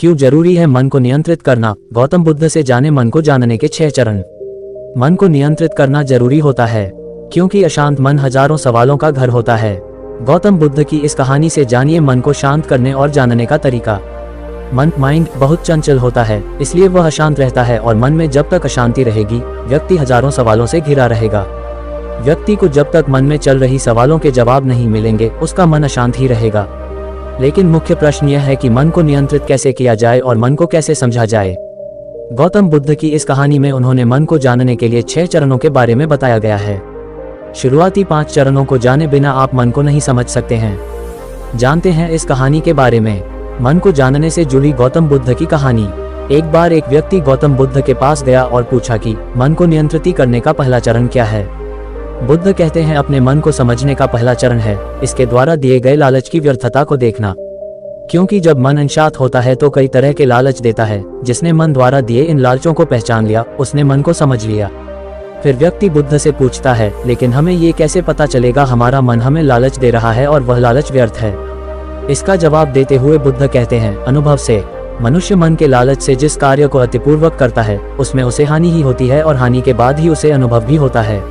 क्यों जरूरी है मन को नियंत्रित करना? गौतम बुद्ध से जाने मन को जानने के 6 चरण। मन को नियंत्रित करना जरूरी होता है क्योंकि अशांत मन हजारों सवालों का घर होता है। गौतम बुद्ध की इस कहानी से जानिए मन को शांत करने और जानने का तरीका। माइंड बहुत चंचल होता है, इसलिए वह अशांत रहता है और मन में जब तक अशांति रहेगी व्यक्ति हजारों सवालों से घिरा रहेगा। व्यक्ति को जब तक मन में चल रही सवालों के जवाब नहीं मिलेंगे उसका मन अशांत ही रहेगा। लेकिन मुख्य प्रश्न यह है कि मन को नियंत्रित कैसे किया जाए और मन को कैसे समझा जाए। गौतम बुद्ध की इस कहानी में उन्होंने मन को जानने के लिए 6 चरणों के बारे में बताया गया है। शुरुआती 5 चरणों को जाने बिना आप मन को नहीं समझ सकते हैं। जानते हैं इस कहानी के बारे में। मन को जानने से जुड़ी गौतम बुद्ध की कहानी। एक बार एक व्यक्ति गौतम बुद्ध के पास गया और पूछा कि मन को नियंत्रित करने का पहला चरण क्या है। बुद्ध कहते हैं अपने मन को समझने का पहला चरण है इसके द्वारा दिए गए लालच की व्यर्थता को देखना। क्योंकि जब मन अशांत होता है तो कई तरह के लालच देता है। जिसने मन द्वारा दिए इन लालचों को पहचान लिया उसने मन को समझ लिया। फिर व्यक्ति बुद्ध से पूछता है लेकिन हमें ये कैसे पता चलेगा हमारा मन हमें लालच दे रहा है और वह लालच व्यर्थ है। इसका जवाब देते हुए बुद्ध कहते हैं अनुभव से। मनुष्य मन के लालच से जिस कार्य को अतिपूर्वक करता है उसमें उसे हानि ही होती है और हानि के बाद ही उसे अनुभव भी होता है।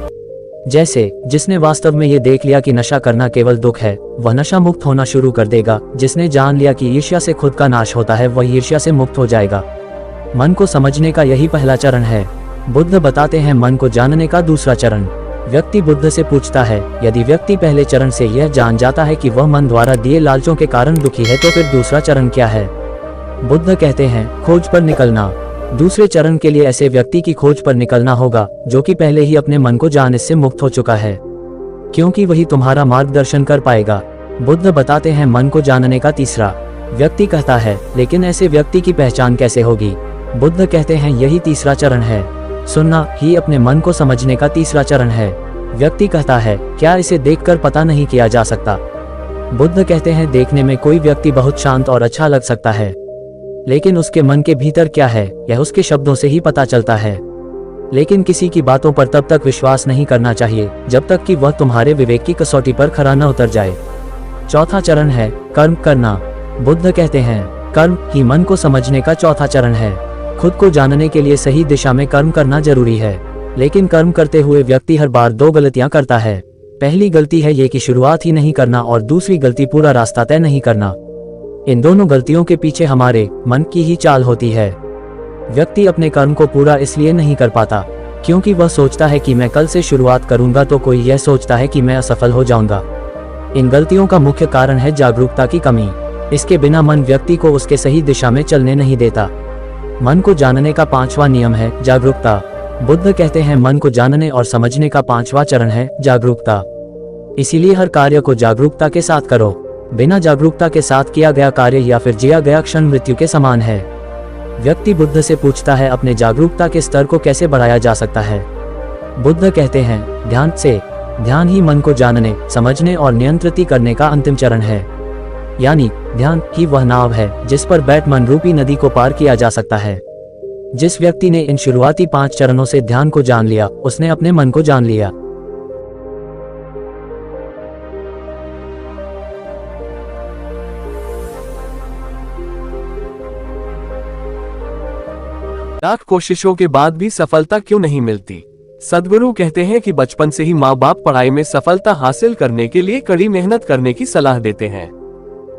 जैसे जिसने वास्तव में ये देख लिया कि नशा करना केवल दुख है वह नशा मुक्त होना शुरू कर देगा। जिसने जान लिया कि ईर्ष्या से खुद का नाश होता है वह ईर्ष्या से मुक्त हो जाएगा। मन को समझने का यही पहला चरण है। बुद्ध बताते हैं मन को जानने का दूसरा चरण। व्यक्ति बुद्ध से पूछता है यदि व्यक्ति पहले चरण से यह जान जाता है कि वह मन द्वारा दिए लालचों के कारण दुखी है तो फिर दूसरा चरण क्या है। बुद्ध कहते हैं खोज पर निकलना। दूसरे चरण के लिए ऐसे व्यक्ति की खोज पर निकलना होगा जो कि पहले ही अपने मन को जान इससे मुक्त हो चुका है, क्योंकि वही तुम्हारा मार्गदर्शन कर पाएगा। बुद्ध बताते हैं मन को जानने का तीसरा। व्यक्ति कहता है लेकिन ऐसे व्यक्ति की पहचान कैसे होगी। बुद्ध कहते हैं यही तीसरा चरण है। सुनना ही अपने मन को समझने का तीसरा चरण है। व्यक्ति कहता है क्या इसे देखकर पता नहीं किया जा सकता। बुद्ध कहते हैं देखने में कोई व्यक्ति बहुत शांत और अच्छा लग सकता है लेकिन उसके मन के भीतर क्या है यह उसके शब्दों से ही पता चलता है। लेकिन किसी की बातों पर तब तक विश्वास नहीं करना चाहिए जब तक कि वह तुम्हारे विवेक की कसौटी पर खरा न उतर जाए। चौथा चरण है कर्म करना। बुद्ध कहते हैं कर्म ही मन को समझने का चौथा चरण है। खुद को जानने के लिए सही दिशा में कर्म करना जरूरी है, लेकिन कर्म करते हुए व्यक्ति हर बार 2 गलतियां करता है। पहली गलती है ये कि शुरुआत ही नहीं करना और दूसरी गलती पूरा रास्ता तय नहीं करना। इन दोनों गलतियों के पीछे हमारे मन की ही चाल होती है। व्यक्ति अपने कर्म को पूरा इसलिए नहीं कर पाता क्योंकि वह सोचता है कि मैं कल से शुरुआत करूंगा तो कोई यह सोचता है कि मैं असफल हो जाऊंगा। इन गलतियों का मुख्य कारण है जागरूकता की कमी। इसके बिना मन व्यक्ति को उसके सही दिशा में चलने नहीं देता। मन को जानने का 5वां नियम है जागरूकता। बुद्ध कहते हैं मन को जानने और समझने का 5वां चरण है जागरूकता। इसीलिए हर कार्य को जागरूकता के साथ करो। बिना जागरूकता के साथ किया गया कार्य या फिर जिया गया क्षण मृत्यु के समान है। व्यक्ति बुद्ध से पूछता है अपने जागरूकता के स्तर को कैसे बढ़ाया जा सकता है। बुद्ध कहते हैं ध्यान से। ध्यान ही मन को जानने, समझने और नियंत्रित करने का अंतिम चरण है। यानी ध्यान ही वह नाव है जिस पर बैठ मन रूपी नदी को पार किया जा सकता है। जिस व्यक्ति ने इन शुरुआती 5 चरणों से ध्यान को जान लिया उसने अपने मन को जान लिया। लाख कोशिशों के बाद भी सफलता क्यों नहीं मिलती। सद्गुरु कहते हैं कि बचपन से ही माँ बाप पढ़ाई में सफलता हासिल करने के लिए कड़ी मेहनत करने की सलाह देते हैं।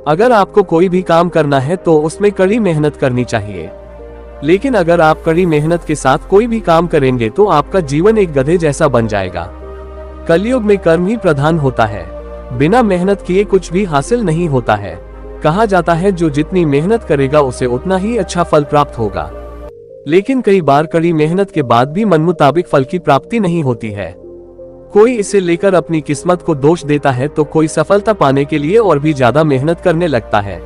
अगर आपको कोई भी काम करना है तो उसमें कड़ी मेहनत करनी चाहिए। लेकिन अगर आप कड़ी मेहनत के साथ कोई भी काम करेंगे तो आपका जीवन एक गधे जैसा बन जाएगा। कलयुग में कर्म ही प्रधान होता है। बिना मेहनत किए कुछ भी हासिल नहीं होता है। कहा जाता है जो जितनी मेहनत करेगा उसे उतना ही अच्छा फल प्राप्त होगा। लेकिन कई बार कड़ी मेहनत के बाद भी मन मुताबिक फल की प्राप्ति नहीं होती है। कोई इसे लेकर अपनी किस्मत को दोष देता है तो कोई सफलता पाने के लिए और भी ज्यादा मेहनत करने लगता है।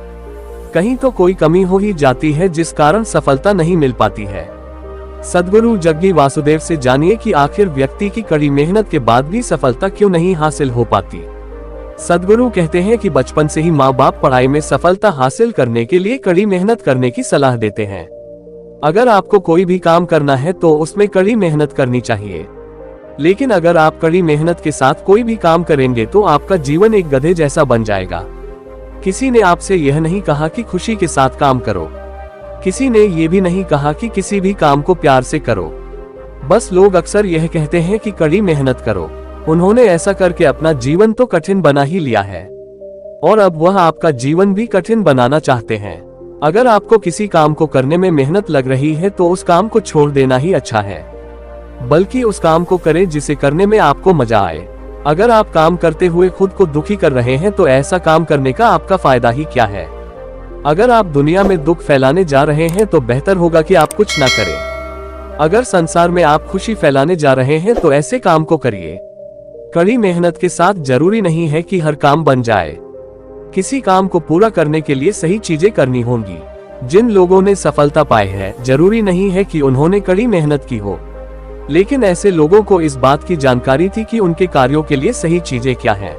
कहीं तो कोई कमी हो ही जाती है जिस कारण सफलता नहीं मिल पाती है। सद्गुरु जग्गी वासुदेव से जानिए कि आखिर व्यक्ति की कड़ी मेहनत के बाद भी सफलता क्यों नहीं हासिल हो पाती। सद्गुरु कहते हैं कि बचपन से ही माँ बाप पढ़ाई में सफलता हासिल करने के लिए कड़ी मेहनत करने की सलाह देते हैं। अगर आपको कोई भी काम करना है तो उसमें कड़ी मेहनत करनी चाहिए। लेकिन अगर आप कड़ी मेहनत के साथ कोई भी काम करेंगे तो आपका जीवन एक गधे जैसा बन जाएगा। किसी ने आपसे यह नहीं कहा कि खुशी के साथ काम करो। किसी ने ये भी नहीं कहा कि किसी भी काम को प्यार से करो। बस लोग अक्सर यह कहते हैं कि कड़ी मेहनत करो। उन्होंने ऐसा करके अपना जीवन तो कठिन बना ही लिया है और अब वह आपका जीवन भी कठिन बनाना चाहते हैं। अगर आपको किसी काम को करने में मेहनत लग रही है तो उस काम को छोड़ देना ही अच्छा है, बल्कि उस काम को करें जिसे करने में आपको मजा आए। अगर आप काम करते हुए खुद को दुखी कर रहे हैं तो ऐसा काम करने का आपका फायदा ही क्या है। अगर आप दुनिया में दुख फैलाने जा रहे हैं तो बेहतर होगा कि आप कुछ ना करें। अगर संसार में आप खुशी फैलाने जा रहे हैं तो ऐसे काम को करिए। कड़ी मेहनत के साथ जरूरी नहीं है कि हर काम बन जाए। किसी काम को पूरा करने के लिए सही चीजें करनी होंगी। जिन लोगों ने सफलता पाई है जरूरी नहीं है कि उन्होंने कड़ी मेहनत की हो, लेकिन ऐसे लोगों को इस बात की जानकारी थी कि उनके कार्यों के लिए सही चीजें क्या हैं।